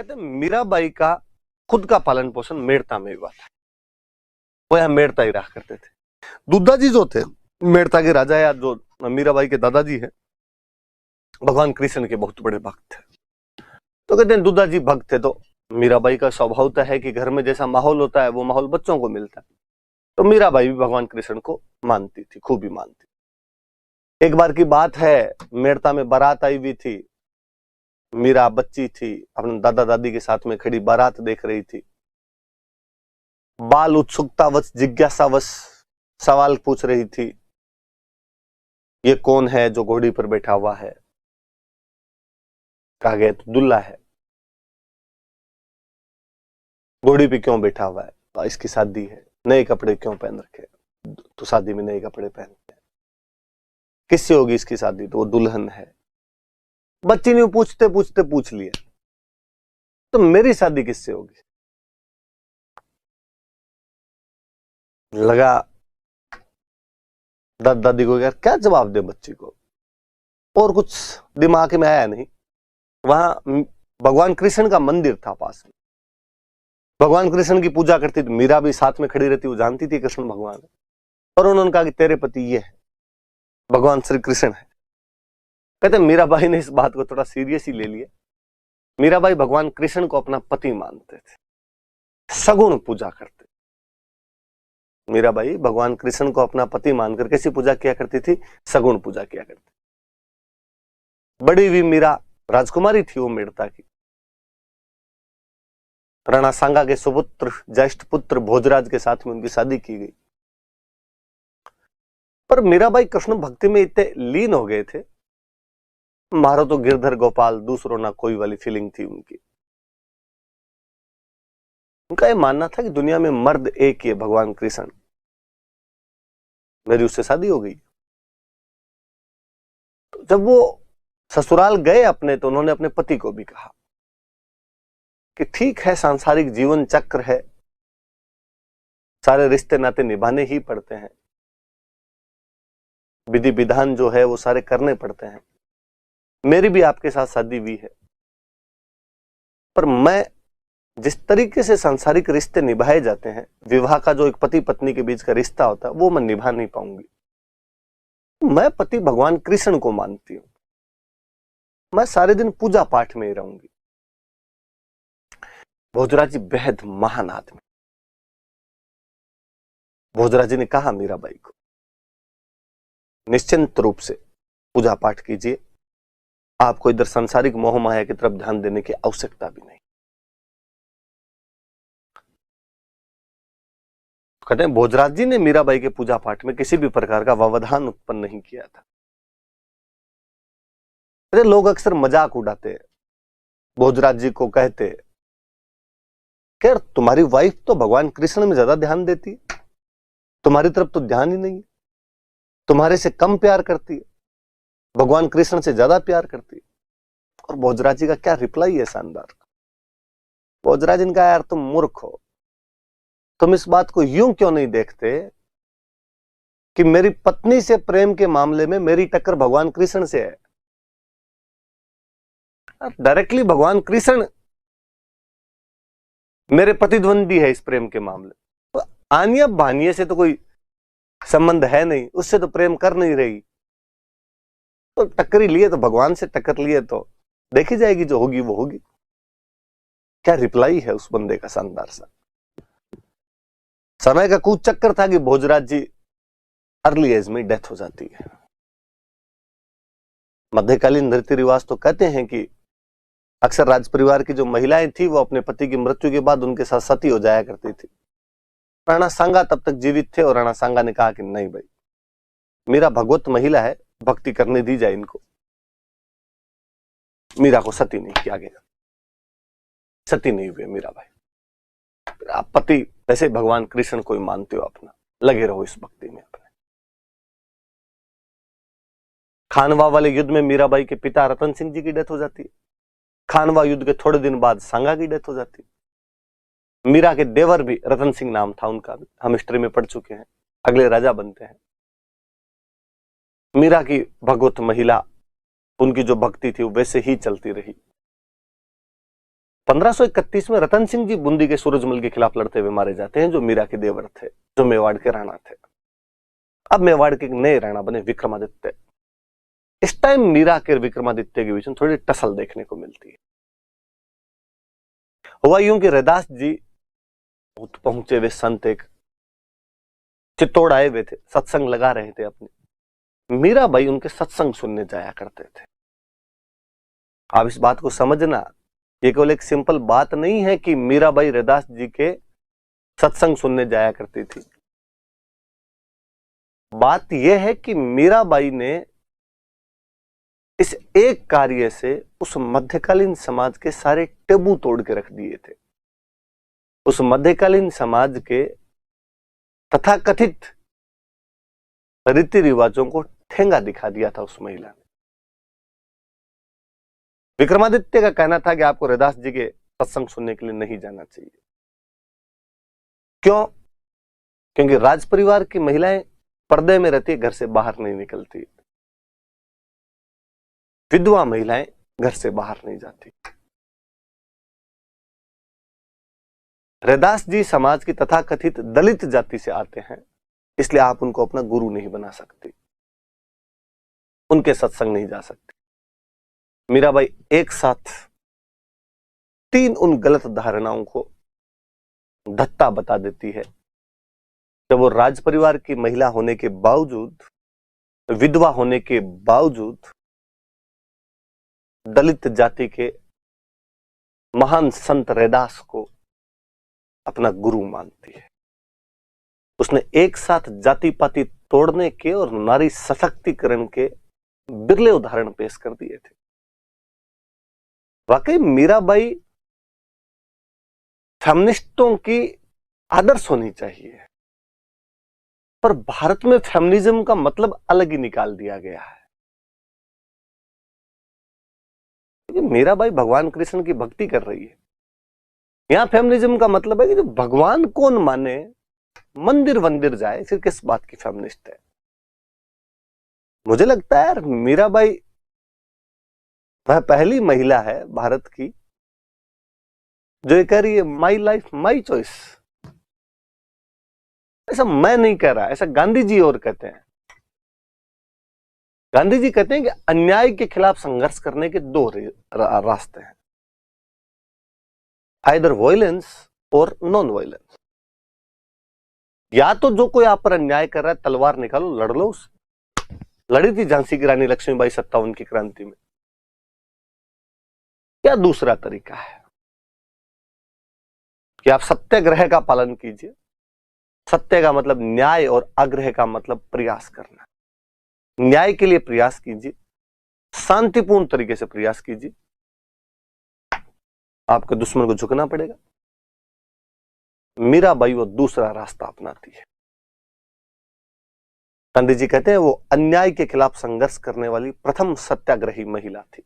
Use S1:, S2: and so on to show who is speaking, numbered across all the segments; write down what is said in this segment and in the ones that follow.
S1: कहते मीराबाई का खुद का पालन पोषण मेड़ता में हुआ था। वो यहाँ मेड़ता ही रहा करते थे। दुद्धा जी जो थे मेड़ता के राजा, या जो मीराबाई के दादाजी हैं, भगवान कृष्ण के बहुत बड़े भक्त थे। तो कहते हैं दुद्धा जी भक्त थे, तो मीराबाई का स्वभाव तो है कि घर में जैसा माहौल होता है वो माहौल बच्चों को मिलता है। तो मीराबाई भी भगवान कृष्ण को मानती थी, खूब ही मानती। एक बार की बात है, मेड़ता में बारात आई हुई थी। मीरा बच्ची थी, अपने दादा दादी के साथ में खड़ी बारात देख रही थी। बाल उत्सुकतावश जिज्ञासावश सवाल पूछ रही थी, ये कौन है जो घोड़ी पर बैठा हुआ है? कहा गया तो दुल्हा है। घोड़ी पे क्यों बैठा हुआ है? तो इसकी शादी है। नए कपड़े क्यों पहन रखे? तो शादी में नए कपड़े पहनते हैं। किससे होगी इसकी शादी? तो वो दुल्हन है। बच्ची ने पूछते पूछते पूछ लिया, तो मेरी शादी किससे होगी? लगा दादा दादी को, यार क्या जवाब दे बच्ची को, और कुछ दिमाग में आया नहीं। वहां भगवान कृष्ण का मंदिर था पास में, भगवान कृष्ण की पूजा करती थी। मीरा भी साथ में खड़ी रहती, वो जानती थी कृष्ण भगवान है। और उन्होंने कहा कि तेरे पति ये है, भगवान श्री कृष्ण है। कहते मीराबाई ने इस बात को थोड़ा सीरियस ही ले लिया। मीराबाई भगवान कृष्ण को अपना पति मानते थे, सगुण पूजा करते। मीराबाई भगवान कृष्ण को अपना पति मानकर कैसी पूजा किया करती थी? सगुण पूजा किया करती। बड़ी हुई मीरा राजकुमारी थी, वो मेड़ता की। राणा सांगा के सुपुत्र ज्येष्ठ पुत्र भोजराज के साथ में उनकी शादी की गई। पर मीराबाई कृष्ण भक्ति में इतने लीन हो गए थे, मारो तो गिरधर गोपाल दूसरों ना कोई वाली फीलिंग थी उनकी। उनका यह मानना था कि दुनिया में मर्द एक ही है, भगवान कृष्ण। मेरी उससे शादी हो गई। तो जब वो ससुराल गए अपने, तो उन्होंने अपने पति को भी कहा कि ठीक है, सांसारिक जीवन चक्र है, सारे रिश्ते नाते निभाने ही पड़ते हैं, विधि विधान जो है वो सारे करने पड़ते हैं। मेरी भी आपके साथ शादी हुई है, पर मैं जिस तरीके से सांसारिक रिश्ते निभाए जाते हैं, विवाह का जो एक पति पत्नी के बीच का रिश्ता होता है, वो मैं निभा नहीं पाऊंगी। मैं पति भगवान कृष्ण को मानती हूं, मैं सारे दिन पूजा पाठ में ही रहूंगी। भोजराज जी बेहद महान आदमी। भोजराज जी ने कहा मीराबाई को, निश्चिंत रूप से पूजा पाठ कीजिए, आपको इधर सांसारिक मोह माया की तरफ ध्यान देने की आवश्यकता भी नहीं। कहते हैं भोजराज जी ने मीराबाई के पूजा पाठ में किसी भी प्रकार का व्यवधान उत्पन्न नहीं किया था। अरे लोग अक्सर मजाक उड़ाते, भोजराज जी को कहते कि तुम्हारी वाइफ तो भगवान कृष्ण में ज्यादा ध्यान देती है, तुम्हारी तरफ तो ध्यान ही नहीं है, तुम्हारे से कम प्यार करती है, भगवान कृष्ण से ज्यादा प्यार करती है। और भोजराज जी का क्या रिप्लाई है शानदार। भोजराज इनका, यार तुम मूर्ख हो, तुम इस बात को यूं क्यों नहीं देखते कि मेरी पत्नी से प्रेम के मामले में मेरी टक्कर भगवान कृष्ण से है। डायरेक्टली भगवान कृष्ण मेरे प्रतिद्वंदी है इस प्रेम के मामले। तो आनिया बानिया से तो कोई संबंध है नहीं, उससे तो प्रेम कर नहीं रही, तो टक्करी लिए तो भगवान से टक्कर लिए तो देखी जाएगी, जो होगी वो होगी। क्या रिप्लाई है उस बंदे का शानदार सा। समय का कूच चक्कर था कि भोजराज जी अर्ली एज में डेथ हो जाती है। मध्यकालीन रीति रिवाज तो कहते हैं कि अक्सर राज परिवार की जो महिलाएं थी वो अपने पति की मृत्यु के बाद उनके साथ सती हो जाया करती थी। राणा सांगा तब तक जीवित थे और राणा सांगा ने कहा कि नहीं भाई, मीरा भगवत महिला है, भक्ति करने दी जाए इनको। मीरा को सती नहीं किया गया, सती नहीं हुए मीरा भाई। आप पति वैसे भगवान कृष्ण को ही मानते हो अपना, लगे रहो इस भक्ति में अपने। खानवा वाले युद्ध में मीराबाई के पिता रतन सिंह जी की डेथ हो जाती है। खानवा युद्ध के थोड़े दिन बाद सांगा की डेथ हो जाती है। मीरा के देवर भी रतन सिंह नाम था उनका भी, हम हिस्ट्री में पढ़ चुके हैं, अगले राजा बनते हैं। मीरा की भगवत महिला, उनकी जो भक्ति थी वो वैसे ही चलती रही। 1531 में रतन सिंह जी बूंदी के सूरजमल के खिलाफ लड़ते हुए मारे जाते हैं, जो मीरा के देवर थे, जो मेवाड़ के राणा थे। अब मेवाड़ के नए राणा बने विक्रमादित्य। इस टाइम मीरा के विक्रमादित्य के बीच में थोड़ी टसल देखने को मिलती है। हुआ यूं कि रैदास जी पहुंचे हुए संत एक चित्तौड़ आए हुए थे, सत्संग लगा रहे थे अपने। मीराबाई उनके सत्संग सुनने जाया करते थे। आप इस बात को समझना, ये केवल एक सिंपल बात नहीं है कि मीराबाई रैदास जी के सत्संग सुनने जाया करती थी। बात यह है कि मीराबाई ने इस एक कार्य से उस मध्यकालीन समाज के सारे टेबू तोड़ के रख दिए थे। उस मध्यकालीन समाज के तथाकथित रीति रिवाजों को ठेंगा दिखा दिया था उस महिला ने। विक्रमादित्य का कहना था कि आपको रैदास जी के सत्संग सुनने के लिए नहीं जाना चाहिए। क्यों? क्योंकि राज परिवार की महिलाएं पर्दे में रहती, घर से बाहर नहीं निकलती। विधवा महिलाएं घर से बाहर नहीं जाती। रैदास जी समाज की तथाकथित दलित जाति से आते हैं, इसलिए आप उनको अपना गुरु नहीं बना सकते, उनके सत्संग नहीं जा सकते। मीराबाई एक साथ 3 उन गलत धारणाओं को धत्ता बता देती है। जब वो राज परिवार की महिला होने के बावजूद, विधवा होने के बावजूद दलित जाति के महान संत रैदास को अपना गुरु मानती है। उसने एक साथ जाति पाति तोड़ने के और नारी सशक्तिकरण के बिरले उदाहरण पेश कर दिए थे। वाकई मीराबाई फेमिनिस्टों की आदर्श होनी चाहिए, पर भारत में फेमिनिज्म का मतलब अलग ही निकाल दिया गया है। मीराबाई भगवान कृष्ण की भक्ति कर रही है। यहां फेमिनिज्म का मतलब है कि जो भगवान कौन माने, मंदिर वंदिर जाए, फिर किस बात की फेमिनिस्ट है। मुझे लगता है यार, मीराबाई वह पहली महिला है भारत की जो ये कह रही है माई लाइफ माई चॉइस। ऐसा मैं नहीं कह रहा, ऐसा गांधी जी और कहते हैं। गांधी जी कहते हैं कि अन्याय के खिलाफ संघर्ष करने के 2 रास्ते हैं, आइदर वायलेंस और नॉन वायलेंस। या तो जो कोई आप पर अन्याय कर रहा है, तलवार निकालो, लड़ लो उससे। लड़ी थी झांसी की रानी लक्ष्मीबाई 57 की क्रांति में। या दूसरा तरीका है कि आप सत्याग्रह का पालन कीजिए। सत्य का मतलब न्याय और आग्रह का मतलब प्रयास करना। न्याय के लिए प्रयास कीजिए, शांतिपूर्ण तरीके से प्रयास कीजिए। आपके दुश्मन को झुकना पड़ेगा। मीराबाई वो दूसरा रास्ता अपनाती है। गांधी जी कहते हैं वो अन्याय के खिलाफ संघर्ष करने वाली प्रथम सत्याग्रही महिला थी।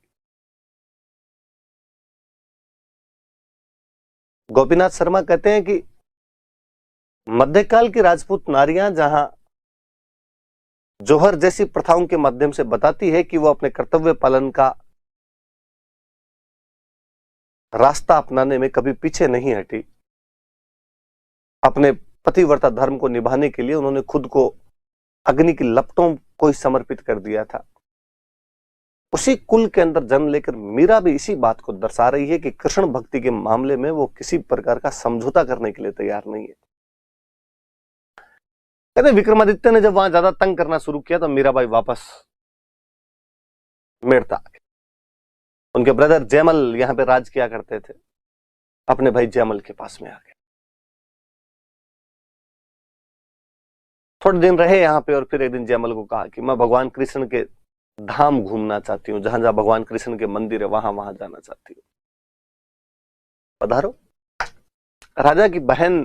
S1: गोपीनाथ शर्मा कहते हैं कि मध्यकाल की राजपूत नारियां जहां जौहर जैसी प्रथाओं के माध्यम से बताती है कि वो अपने कर्तव्य पालन का रास्ता अपनाने में कभी पीछे नहीं हटी, अपने पतिव्रता धर्म को निभाने के लिए उन्होंने खुद को अग्नि की लपटों को ही समर्पित कर दिया था। उसी कुल के अंदर जन्म लेकर मीरा भी इसी बात को दर्शा रही है कि कृष्ण भक्ति के मामले में वो किसी प्रकार का समझौता करने के लिए तैयार नहीं है। कहते विक्रमादित्य ने जब वहां ज्यादा तंग करना शुरू किया तो मीराबाई वापस मेड़ता आ गए। उनके ब्रदर जयमल यहां पे राज किया करते थे, अपने भाई जयमल के पास में आ गए। थोड़े दिन रहे यहां पे और फिर एक दिन जयमल को कहा कि मैं भगवान कृष्ण के धाम घूमना चाहती हूँ, जहां जहां भगवान कृष्ण के मंदिर है वहां वहां जाना चाहती हूँ, पधारो। राजा की बहन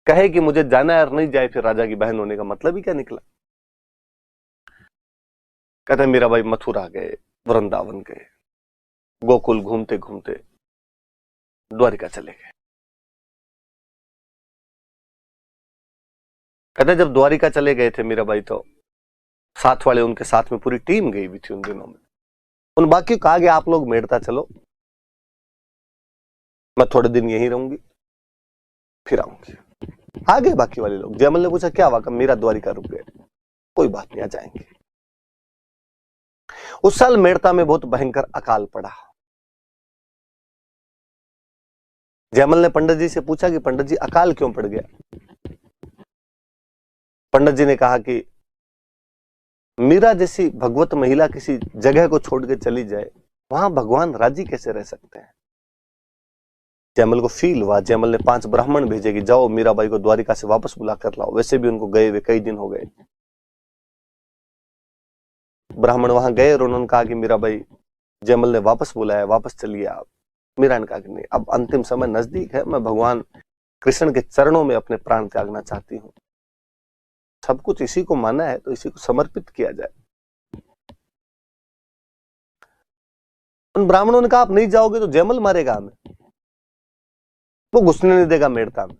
S1: कहे कि मुझे जाना है और नहीं जाए, फिर राजा की बहन होने का मतलब ही क्या निकला। कहते मीराबाई मथुरा गए, वृंदावन गए, गोकुल घूमते घूमते द्वारिका चले गए। कहते जब द्वारिका चले गए थे मीराबाई तो साथ वाले उनके साथ में पूरी टीम गई हुई थी उन दिनों में। उन बाकी कहा गया आप लोग मेड़ता चलो, मैं थोड़े दिन यहीं रहूंगी, फिर आऊंगी। आ गए बाकी वाले लोग। जयमल ने पूछा क्या हुआ? मीरा द्वारिका रुक गए। कोई बात नहीं, आ जाएंगे। उस साल मेड़ता में बहुत भयंकर अकाल पड़ा। जयमल ने पंडित जी से पूछा कि पंडित जी अकाल क्यों पड़ गया? पंडित जी ने कहा कि मीरा जैसी भगवत महिला किसी जगह को छोड़ के चली जाए, वहां भगवान राजी कैसे रह सकते हैं? जयमल को फील हुआ। जयमल ने 5 ब्राह्मण भेजे कि जाओ मीराबाई को द्वारिका से वापस बुला कर लाओ। वैसे भी उनको गए हुए कई दिन हो गए। ब्राह्मण वहां गए और उन्होंने कहा कि मीराबाई, जयमल ने वापस बुलाया, वापस चलिए आप। मीरा ने कहा कि नहीं, अब अंतिम समय नजदीक है, मैं भगवान कृष्ण के चरणों में अपने प्राण त्यागना चाहती हूँ। सब कुछ इसी को माना है तो इसी को समर्पित किया जाए। उन ब्राह्मणों ने कहा आप नहीं जाओगे तो जयमल मारेगा हमें, वो घुसने नहीं देगा मेड़ता में,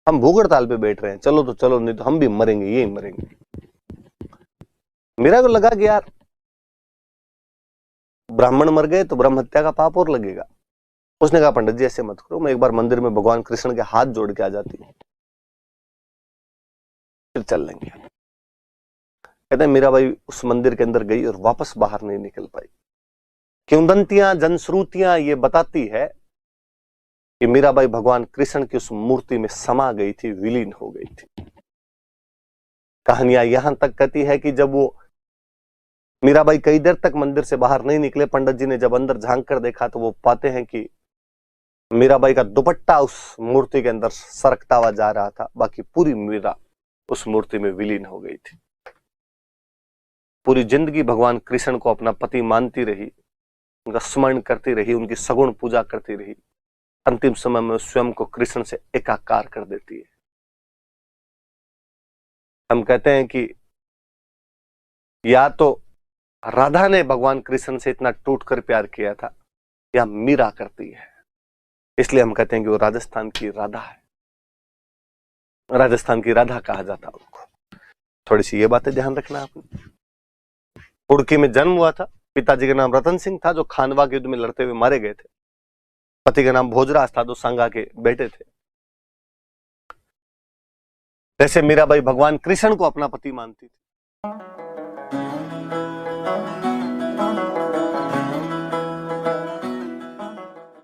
S1: हम भूख हड़ताल पे बैठ रहे हैं, चलो तो चलो, नहीं तो हम भी मरेंगे, यही मरेंगे। मीरा को लगा कि यार ब्राह्मण मर गए तो ब्रह्म हत्या का पाप और लगेगा। उसने कहा पंडित जी ऐसे मत करो, मैं एक बार मंदिर में भगवान कृष्ण के हाथ जोड़ के आ जाती हूँ, फिर चल लेंगे। कहते हैं मीराबाई उस मंदिर के अंदर गई और वापस बाहर नहीं निकल पाई। किंवदंतियां, जनश्रुतियां ये बताती है कि मीराबाई भगवान कृष्ण की उस मूर्ति में समा गई थी, विलीन हो गई थी। कहानियां यहां तक कहती है कि जब वो मीराबाई कई देर तक मंदिर से बाहर नहीं निकले, पंडित जी ने जब अंदर झांक कर देखा तो वो पाते हैं कि मीराबाई का दुपट्टा उस मूर्ति के अंदर सरकता हुआ जा रहा था, बाकी पूरी मीरा उस मूर्ति में विलीन हो गई थी। पूरी जिंदगी भगवान कृष्ण को अपना पति मानती रही, उनका स्मरण करती रही, उनकी सगुण पूजा करती रही। अंतिम समय में स्वयं को कृष्ण से एकाकार कर देती है। हम कहते हैं कि या तो राधा ने भगवान कृष्ण से इतना टूटकर प्यार किया था, या मीरा करती है। इसलिए हम कहते हैं कि वो राजस्थान की राधा है, राजस्थान की राधा कहा जाता उनको। थोड़ी सी ये बातें ध्यान रखना आपने। उड़की में जन्म हुआ था। पिताजी का नाम रतन सिंह था जो खानवा के युद्ध में लड़ते हुए मारे गए थे। पति का नाम भोजराज था जो सांगा के बेटे थे। जैसे मीराबाई भगवान कृष्ण को अपना पति मानती थी,